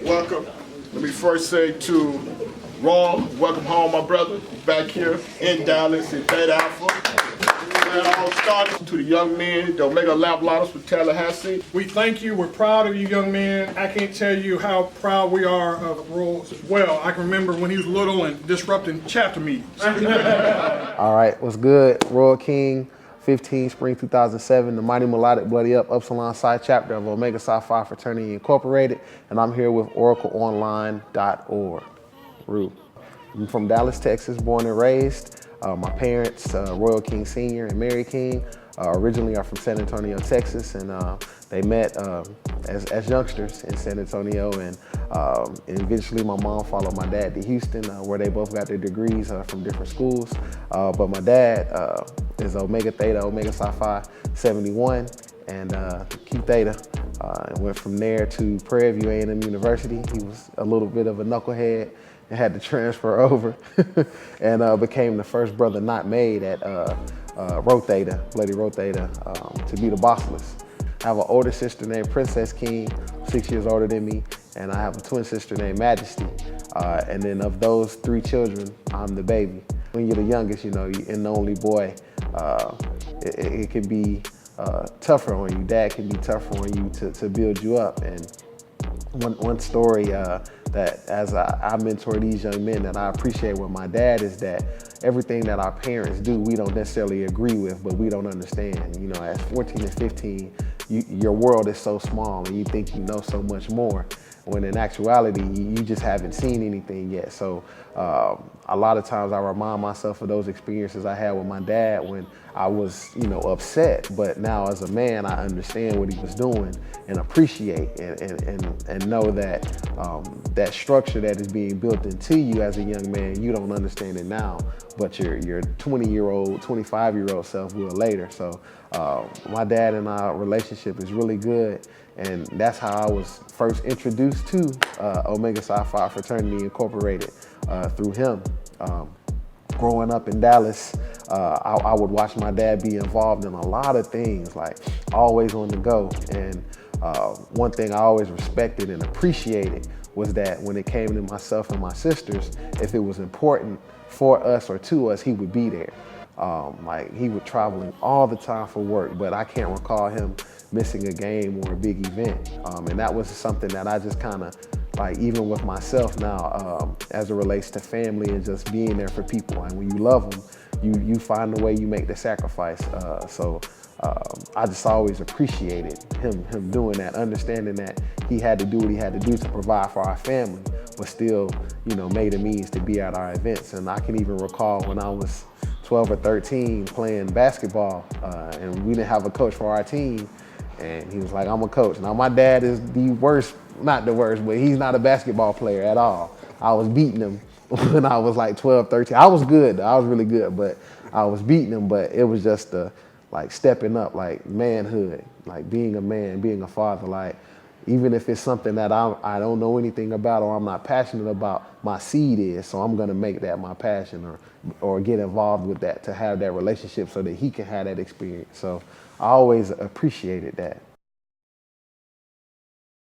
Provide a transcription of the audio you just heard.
welcome. Let me first say to Royle, welcome home, my brother, back here in Dallas in Theta Alpha. And all started to the young men, the Omega Lamplighters from Tallahassee. We thank you. We're proud of you, young men. I can't tell you how proud we are of Royle as well. I can remember when he was little and disrupting chapter meetings. All right, what's good? Royle King, 15, spring 2007, the Mighty Melodic Bloody Up Upsilon Psi chapter of Omega Psi Phi Fraternity Incorporated, and I'm here with oracleonline.org. I'm from Dallas, Texas, born and raised. My parents, Royle King Sr. and Mary King, originally are from San Antonio, Texas, and they met as youngsters in San Antonio, and eventually my mom followed my dad to Houston, where they both got their degrees from different schools. But my dad is Omega Theta, Omega Psi Phi 71, and Q Theta. And went from there to Prairie View A&M University. He was a little bit of a knucklehead and had to transfer over and became the first brother not made at Rho Theta, Bloody Rho Theta, to be the bossless. I have an older sister named Princess King, 6 years older than me, and I have a twin sister named Majesty. And then of those 3 children, I'm the baby. When you're the youngest, you know, and the only boy, it can be tougher on you. Dad can be tougher on you to build you up. And one story that as I mentor these young men that I appreciate with my dad is that everything that our parents do, we don't necessarily agree with, but we don't understand. You know, at 14 and 15, your world is so small and you think you know so much more, when in actuality, you just haven't seen anything yet. So a lot of times I remind myself of those experiences I had with my dad when I was, you know, upset. But now as a man, I understand what he was doing and appreciate and know that that structure that is being built into you as a young man, you don't understand it now, but your 20-year-old, 25-year-old self will later. So my dad and our relationship is really good. And that's how I was first introduced to Omega Psi Phi Fraternity Incorporated through him. Growing up in Dallas, I would watch my dad be involved in a lot of things, like always on the go. And one thing I always respected and appreciated was that when it came to myself and my sisters, if it was important for us or to us, he would be there. Like he would traveling all the time for work, but I can't recall him missing a game or a big event. And that was something that I just kind of, like, even with myself now, as it relates to family and just being there for people. And when you love them, you find a way, you make the sacrifice. So I just always appreciated him doing that, understanding that he had to do what he had to do to provide for our family, but still, you know, made a means to be at our events. And I can even recall when I was 12 or 13 playing basketball, and we didn't have a coach for our team. And he was like, I'm a coach. Now my dad is the worst, not the worst, but he's not a basketball player at all. I was beating him when I was like 12, 13. I was good, I was really good, but I was beating him. But it was just like stepping up, like manhood, like being a man, being a father. Like even if it's something that I don't know anything about or I'm not passionate about, my seed is, so I'm gonna make that my passion or get involved with that to have that relationship so that he can have that experience. So I always appreciated that.